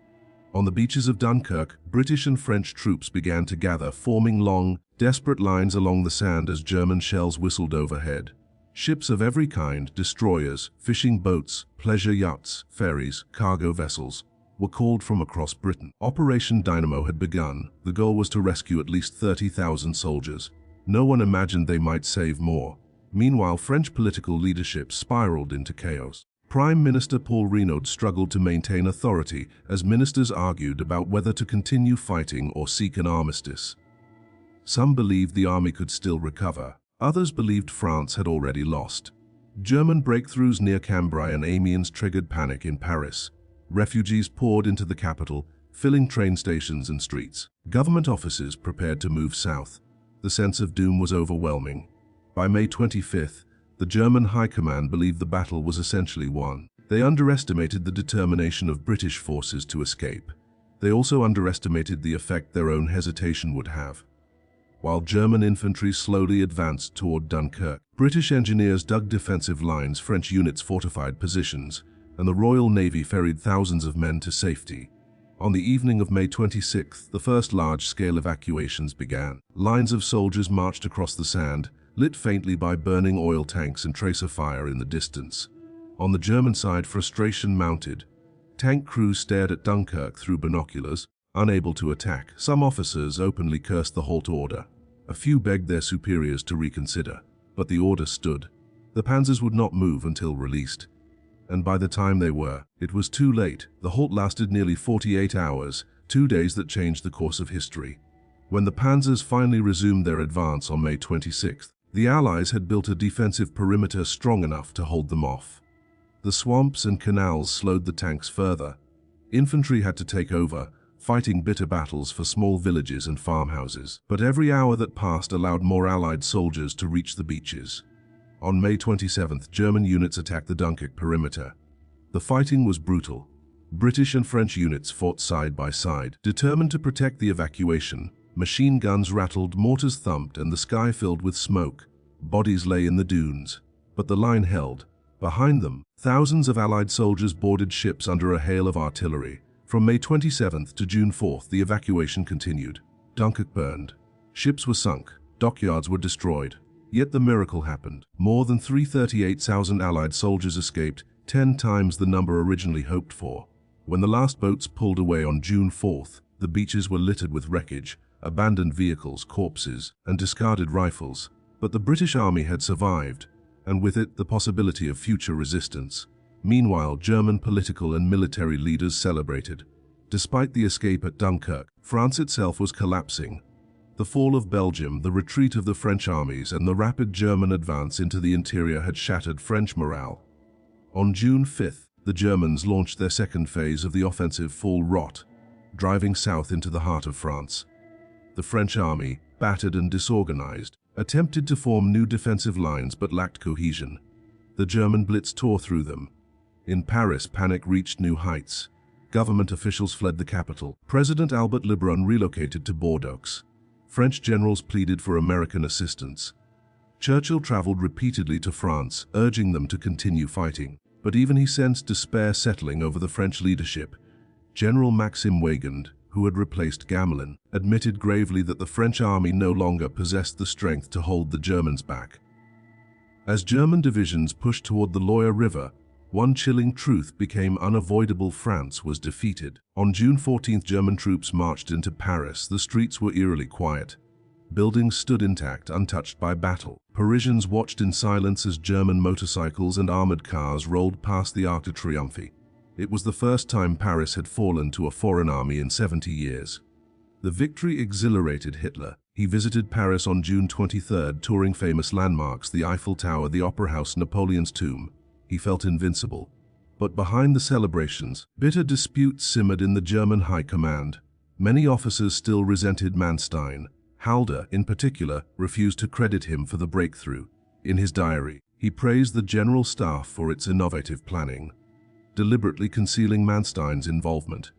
On the beaches of Dunkirk, British and French troops began to gather, forming long, desperate lines along the sand as German shells whistled overhead. Ships of every kind, destroyers, fishing boats, pleasure yachts, ferries, cargo vessels, were called from across Britain. Operation Dynamo had begun. The goal was to rescue at least 30,000 soldiers. No one imagined they might save more. Meanwhile, French political leadership spiraled into chaos. Prime Minister Paul Reynaud struggled to maintain authority as ministers argued about whether to continue fighting or seek an armistice. Some believed the army could still recover. Others believed France had already lost. German breakthroughs near Cambrai and Amiens triggered panic in Paris. Refugees poured into the capital, filling train stations and streets. Government offices prepared to move south. The sense of doom was overwhelming. By May 25th, the German High Command believed the battle was essentially won. They underestimated the determination of British forces to escape. They also underestimated the effect their own hesitation would have. While German infantry slowly advanced toward Dunkirk, British engineers dug defensive lines, French units fortified positions, and the Royal Navy ferried thousands of men to safety. On the evening of May 26th, the first large-scale evacuations began. Lines of soldiers marched across the sand, lit faintly by burning oil tanks and tracer fire in the distance. On the German side, frustration mounted. Tank crews stared at Dunkirk through binoculars, unable to attack. Some officers openly cursed the halt order. A few begged their superiors to reconsider, but the order stood. The panzers would not move until released. And by the time they were, it was too late. The halt lasted nearly 48 hours, 2 days that changed the course of history. When the panzers finally resumed their advance on May 26th, the Allies had built a defensive perimeter strong enough to hold them off. The swamps and canals slowed the tanks further. Infantry had to take over, fighting bitter battles for small villages and farmhouses. But every hour that passed allowed more Allied soldiers to reach the beaches. On May 27th, German units attacked the Dunkirk perimeter. The fighting was brutal. British and French units fought side by side, determined to protect the evacuation. Machine guns rattled, mortars thumped, and the sky filled with smoke. Bodies lay in the dunes. But the line held. Behind them, thousands of Allied soldiers boarded ships under a hail of artillery. From May 27th to June 4th, the evacuation continued. Dunkirk burned. Ships were sunk. Dockyards were destroyed. Yet the miracle happened. More than 338,000 Allied soldiers escaped, 10 times the number originally hoped for. When the last boats pulled away on June 4th, the beaches were littered with wreckage, abandoned vehicles, corpses, and discarded rifles. But the British Army had survived, and with it the possibility of future resistance. Meanwhile, German political and military leaders celebrated. Despite the escape at Dunkirk, France itself was collapsing. The fall of Belgium, the retreat of the French armies, and the rapid German advance into the interior had shattered French morale. On June 5th, the Germans launched their second phase of the offensive Fall Rot, driving south into the heart of France. The French army, battered and disorganized, attempted to form new defensive lines but lacked cohesion. The German blitz tore through them. In Paris, panic reached new heights. Government officials fled the capital. President Albert Lebrun relocated to Bordeaux. French generals pleaded for American assistance. Churchill traveled repeatedly to France, urging them to continue fighting. But even he sensed despair settling over the French leadership. General Maxime Weygand, who had replaced Gamelin, admitted gravely that the French army no longer possessed the strength to hold the Germans back. As German divisions pushed toward the Loire River, one chilling truth became unavoidable: France was defeated. On June 14th, German troops marched into Paris. The streets were eerily quiet. Buildings stood intact, untouched by battle. Parisians watched in silence as German motorcycles and armored cars rolled past the Arc de Triomphe. It was the first time Paris had fallen to a foreign army in 70 years. The victory exhilarated Hitler. He visited Paris on June 23, touring famous landmarks, the Eiffel Tower, the Opera House, Napoleon's tomb. He felt invincible. But behind the celebrations, bitter disputes simmered in the German High Command. Many officers still resented Manstein. Halder, in particular, refused to credit him for the breakthrough. In his diary, he praised the General Staff for its innovative planning, deliberately concealing Manstein's involvement.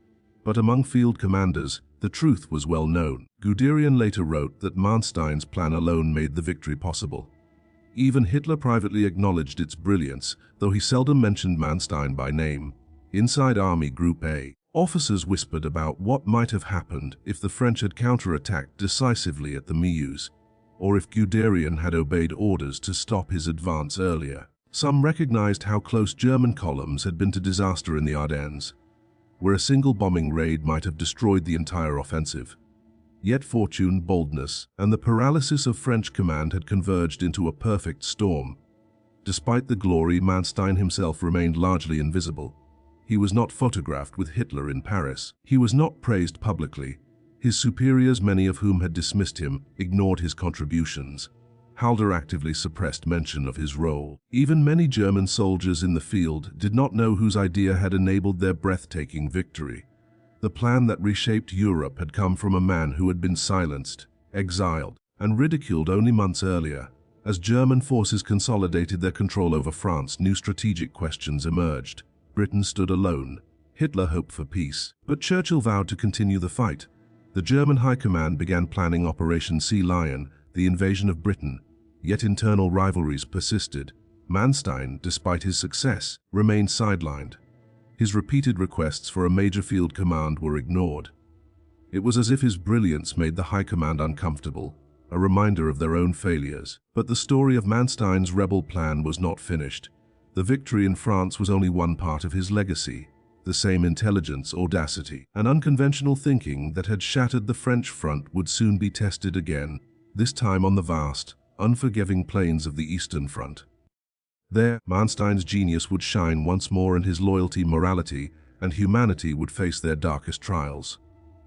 But among field commanders, the truth was well known. Guderian later wrote that Manstein's plan alone made the victory possible. Even Hitler privately acknowledged its brilliance, though he seldom mentioned Manstein by name. Inside Army Group A, officers whispered about what might have happened if the French had counterattacked decisively at the Meuse, or if Guderian had obeyed orders to stop his advance earlier. Some recognized how close German columns had been to disaster in the Ardennes, where a single bombing raid might have destroyed the entire offensive. Yet fortune, boldness, and the paralysis of French command had converged into a perfect storm. Despite the glory, Manstein himself remained largely invisible. He was not photographed with Hitler in Paris. He was not praised publicly. His superiors, many of whom had dismissed him, ignored his contributions. Halder actively suppressed mention of his role. Even many German soldiers in the field did not know whose idea had enabled their breathtaking victory. The plan that reshaped Europe had come from a man who had been silenced, exiled, and ridiculed only months earlier. As German forces consolidated their control over France, new strategic questions emerged. Britain stood alone. Hitler hoped for peace, but Churchill vowed to continue the fight. The German High Command began planning Operation Sea Lion, the invasion of Britain. Yet internal rivalries persisted. Manstein, despite his success, remained sidelined. His repeated requests for a major field command were ignored. It was as if his brilliance made the High Command uncomfortable, a reminder of their own failures. But the story of Manstein's rebel plan was not finished. The victory in France was only one part of his legacy. The same intelligence, audacity, and unconventional thinking that had shattered the French front would soon be tested again, this time on the vast, unforgiving plains of the Eastern Front. There, Manstein's genius would shine once more, and his loyalty, morality, and humanity would face their darkest trials.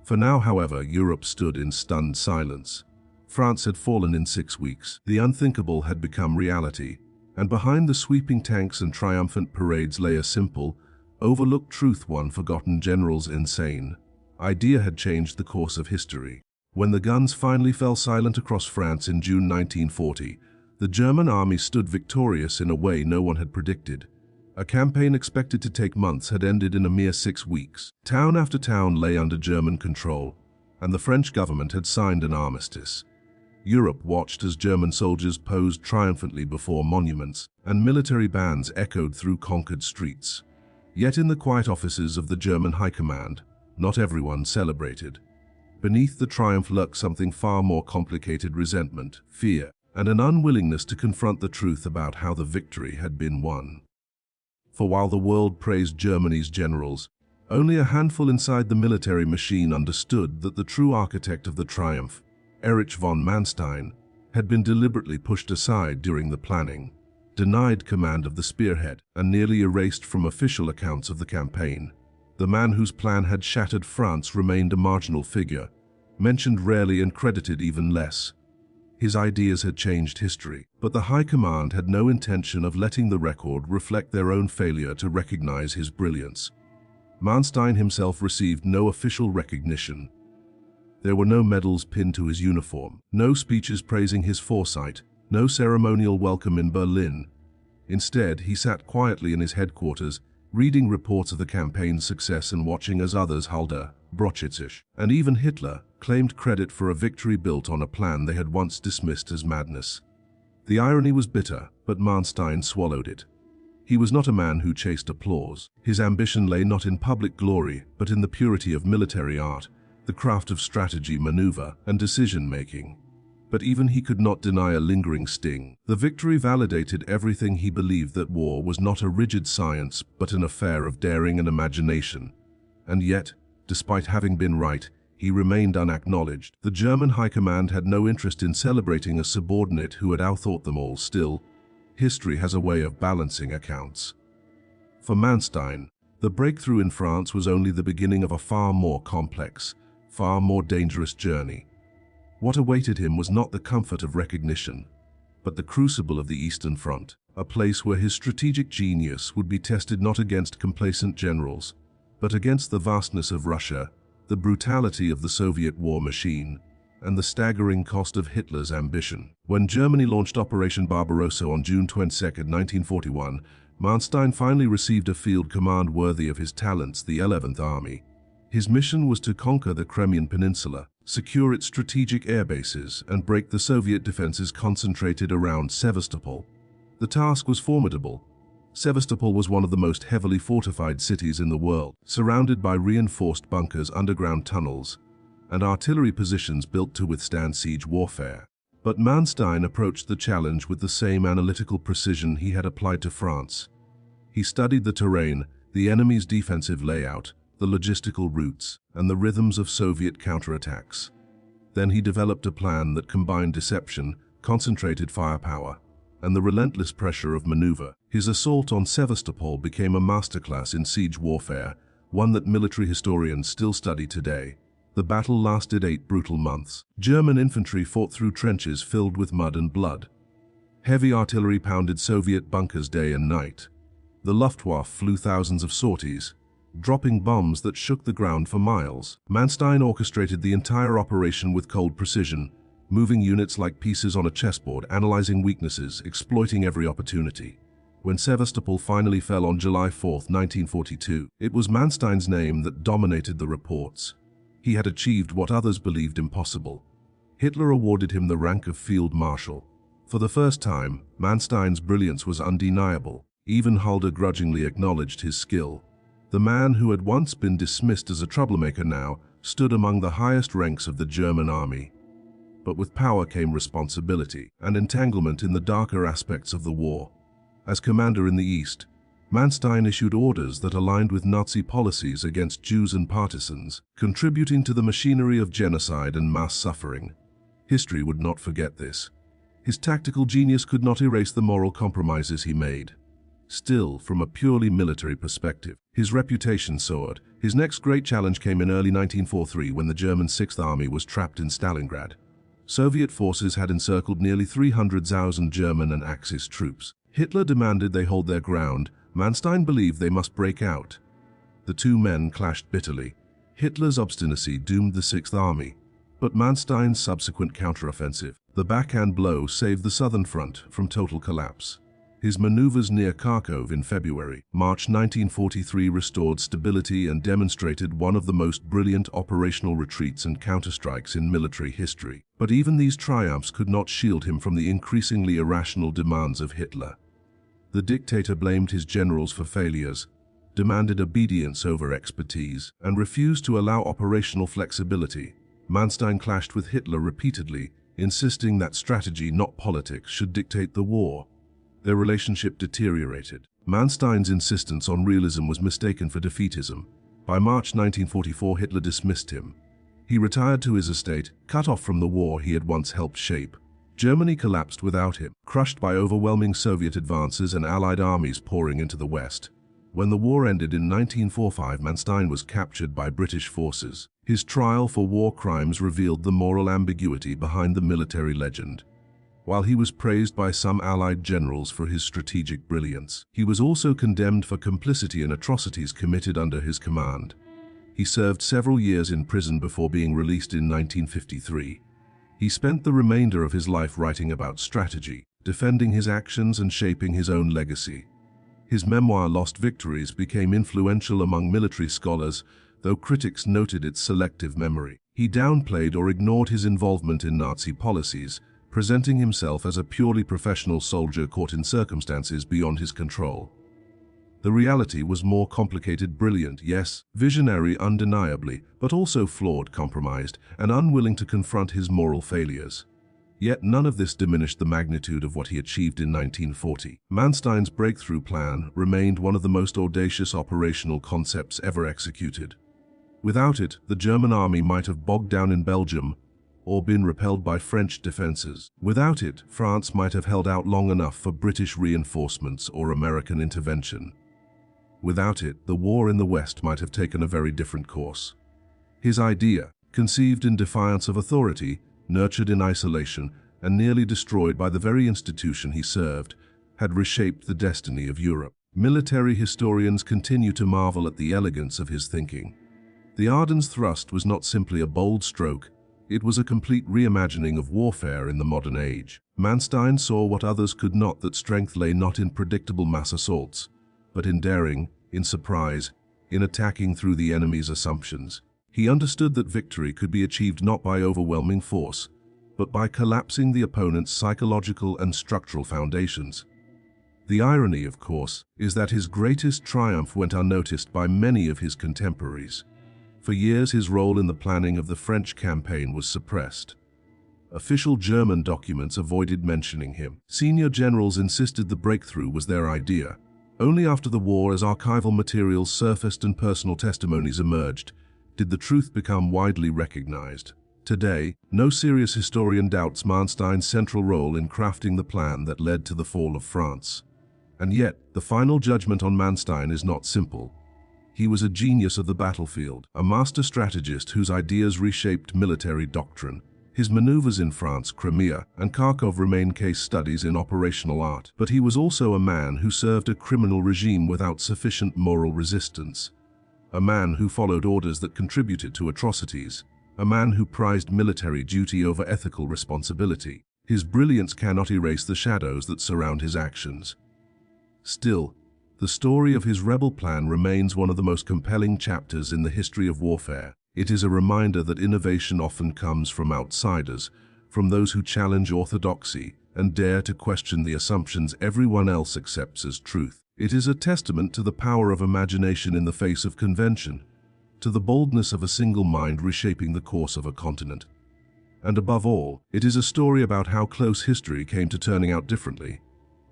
For now, however, Europe stood in stunned silence. France had fallen in 6 weeks. The unthinkable had become reality, and behind the sweeping tanks and triumphant parades lay a simple, overlooked truth: one forgotten general's insane idea had changed the course of history. When the guns finally fell silent across France in June 1940, the German army stood victorious in a way no one had predicted. A campaign expected to take months had ended in a mere 6 weeks. Town after town lay under German control, and the French government had signed an armistice. Europe watched as German soldiers posed triumphantly before monuments, and military bands echoed through conquered streets. Yet in the quiet offices of the German High Command, not everyone celebrated. Beneath the triumph lurked something far more complicated: resentment, fear, and an unwillingness to confront the truth about how the victory had been won. For while the world praised Germany's generals, only a handful inside the military machine understood that the true architect of the triumph, Erich von Manstein, had been deliberately pushed aside during the planning, denied command of the spearhead, and nearly erased from official accounts of the campaign. The man whose plan had shattered France remained a marginal figure, mentioned rarely and credited even less. His ideas had changed history, but the High Command had no intention of letting the record reflect their own failure to recognize his brilliance. Manstein himself received no official recognition. There were no medals pinned to his uniform, no speeches praising his foresight, no ceremonial welcome in Berlin. Instead, he sat quietly in his headquarters, reading reports of the campaign's success and watching as others, Halder, Brochitsch, and even Hitler, claimed credit for a victory built on a plan they had once dismissed as madness. The irony was bitter, but Manstein swallowed it. He was not a man who chased applause. His ambition lay not in public glory, but in the purity of military art, the craft of strategy, maneuver, and decision-making. But even he could not deny a lingering sting. The victory validated everything he believed: that war was not a rigid science, but an affair of daring and imagination. And yet, despite having been right, he remained unacknowledged. The German High Command had no interest in celebrating a subordinate who had outthought them all. Still, history has a way of balancing accounts. For Manstein, the breakthrough in France was only the beginning of a far more complex, far more dangerous journey. What awaited him was not the comfort of recognition, but the crucible of the Eastern Front, a place where his strategic genius would be tested not against complacent generals, but against the vastness of Russia, the brutality of the Soviet war machine, and the staggering cost of Hitler's ambition. When Germany launched Operation Barbarossa on June 22, 1941, Manstein finally received a field command worthy of his talents, the 11th Army. His mission was to conquer the Crimean Peninsula, secure its strategic air bases, and break the Soviet defenses concentrated around Sevastopol. The task was formidable. Sevastopol was one of the most heavily fortified cities in the world, surrounded by reinforced bunkers, underground tunnels, and artillery positions built to withstand siege warfare. But Manstein approached the challenge with the same analytical precision he had applied to France. He studied the terrain, the enemy's defensive layout, the logistical routes, and the rhythms of Soviet counterattacks. Then he developed a plan that combined deception, concentrated firepower, and the relentless pressure of maneuver. His assault on Sevastopol became a masterclass in siege warfare, one that military historians still study today. The battle lasted 8 brutal months. German infantry fought through trenches filled with mud and blood. Heavy artillery pounded Soviet bunkers day and night. The Luftwaffe flew thousands of sorties, dropping bombs that shook the ground for miles. Manstein orchestrated the entire operation with cold precision, moving units like pieces on a chessboard, analyzing weaknesses, exploiting every opportunity. When Sevastopol finally fell on July 4, 1942, it was Manstein's name that dominated the reports. He had achieved what others believed impossible. Hitler awarded him the rank of Field Marshal. For the first time, Manstein's brilliance was undeniable. Even Halder grudgingly acknowledged his skill. The man who had once been dismissed as a troublemaker now stood among the highest ranks of the German army. But with power came responsibility and entanglement in the darker aspects of the war. As commander in the East, Manstein issued orders that aligned with Nazi policies against Jews and partisans, contributing to the machinery of genocide and mass suffering. History would not forget this. His tactical genius could not erase the moral compromises he made. Still, from a purely military perspective, his reputation soared. His next great challenge came in early 1943 when the German 6th Army was trapped in Stalingrad. Soviet forces had encircled nearly 300,000 German and Axis troops. Hitler demanded they hold their ground. Manstein believed they must break out. The two men clashed bitterly. Hitler's obstinacy doomed the 6th Army, but Manstein's subsequent counteroffensive, the backhand blow, saved the southern front from total collapse. His maneuvers near Kharkov in February-March 1943 restored stability and demonstrated one of the most brilliant operational retreats and counterstrikes in military history. But even these triumphs could not shield him from the increasingly irrational demands of Hitler. The dictator blamed his generals for failures, demanded obedience over expertise, and refused to allow operational flexibility. Manstein clashed with Hitler repeatedly, insisting that strategy, not politics, should dictate the war. Their relationship deteriorated. Manstein's insistence on realism was mistaken for defeatism. By March 1944, Hitler dismissed him. He retired to his estate, cut off from the war he had once helped shape. Germany collapsed without him, crushed by overwhelming Soviet advances and Allied armies pouring into the West. When the war ended in 1945, Manstein was captured by British forces. His trial for war crimes revealed the moral ambiguity behind the military legend. While he was praised by some Allied generals for his strategic brilliance, he was also condemned for complicity in atrocities committed under his command. He served several years in prison before being released in 1953. He spent the remainder of his life writing about strategy, defending his actions and shaping his own legacy. His memoir, Lost Victories, became influential among military scholars, though critics noted its selective memory. He downplayed or ignored his involvement in Nazi policies, presenting himself as a purely professional soldier caught in circumstances beyond his control. The reality was more complicated, brilliant, yes, visionary undeniably, but also flawed, compromised, and unwilling to confront his moral failures. Yet none of this diminished the magnitude of what he achieved in 1940. Manstein's breakthrough plan remained one of the most audacious operational concepts ever executed. Without it, the German army might have bogged down in Belgium or been repelled by French defenses. Without it, France might have held out long enough for British reinforcements or American intervention. Without it, the war in the West might have taken a very different course. His idea, Conceived in defiance of authority, nurtured in isolation, and nearly destroyed by the very institution he served, had reshaped the destiny of Europe. Military historians continue to marvel at the elegance of his thinking. The Ardennes thrust was not simply a bold stroke, it was a complete reimagining of warfare in the modern age. Manstein saw what others could not, that strength lay not in predictable mass assaults, but in daring, in surprise, in attacking through the enemy's assumptions. He understood that victory could be achieved not by overwhelming force, but by collapsing the opponent's psychological and structural foundations. The irony, of course, is that his greatest triumph went unnoticed by many of his contemporaries. For years, his role in the planning of the French campaign was suppressed. Official German documents avoided mentioning him. Senior generals insisted the breakthrough was their idea. Only after the war, as archival materials surfaced and personal testimonies emerged, did the truth become widely recognized. Today, no serious historian doubts Manstein's central role in crafting the plan that led to the fall of France. And yet, the final judgment on Manstein is not simple. He was a genius of the battlefield, a master strategist whose ideas reshaped military doctrine. His maneuvers in France, Crimea, and Kharkov remain case studies in operational art. But he was also a man who served a criminal regime without sufficient moral resistance. A man who followed orders that contributed to atrocities. A man who prized military duty over ethical responsibility. His brilliance cannot erase the shadows that surround his actions. Still, the story of his rebel plan remains one of the most compelling chapters in the history of warfare. It is a reminder that innovation often comes from outsiders, from those who challenge orthodoxy and dare to question the assumptions everyone else accepts as truth. It is a testament to the power of imagination in the face of convention, to the boldness of a single mind reshaping the course of a continent. And above all, it is a story about how close history came to turning out differently.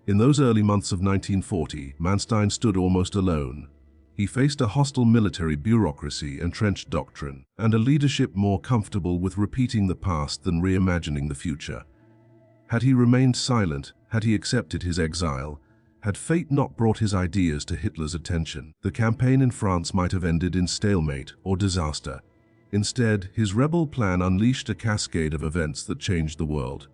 In those early months of 1940, Manstein stood almost alone. He faced a hostile military bureaucracy, entrenched doctrine, and a leadership more comfortable with repeating the past than reimagining the future. Had he remained silent, had he accepted his exile, had fate not brought his ideas to Hitler's attention, the campaign in France might have ended in stalemate or disaster. Instead, his rebel plan unleashed a cascade of events that changed the world.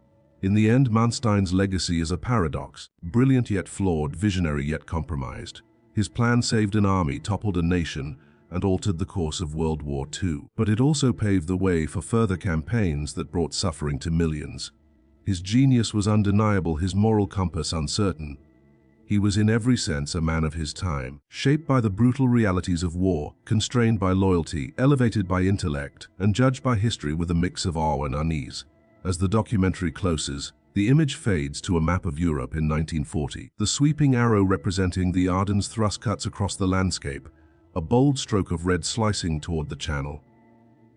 In the end, Manstein's legacy is a paradox, brilliant yet flawed, visionary yet compromised. His plan saved an army, toppled a nation, and altered the course of World War II. But it also paved the way for further campaigns that brought suffering to millions. His genius was undeniable, his moral compass uncertain. He was in every sense a man of his time, shaped by the brutal realities of war, constrained by loyalty, elevated by intellect, and judged by history with a mix of awe and unease. As the documentary closes, the image fades to a map of Europe in 1940. The sweeping arrow representing the Ardennes thrust cuts across the landscape, a bold stroke of red slicing toward the Channel.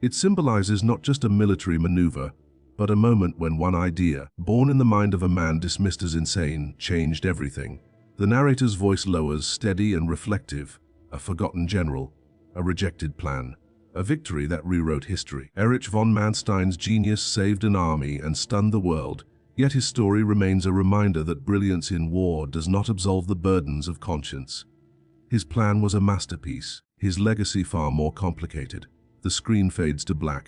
It symbolizes not just a military maneuver, but a moment when one idea, born in the mind of a man dismissed as insane, changed everything. The narrator's voice lowers, steady and reflective, a forgotten general, a rejected plan. A victory that rewrote history. Erich von Manstein's genius saved an army and stunned the world, yet his story remains a reminder that brilliance in war does not absolve the burdens of conscience. His plan was a masterpiece, his legacy far more complicated. The screen fades to black.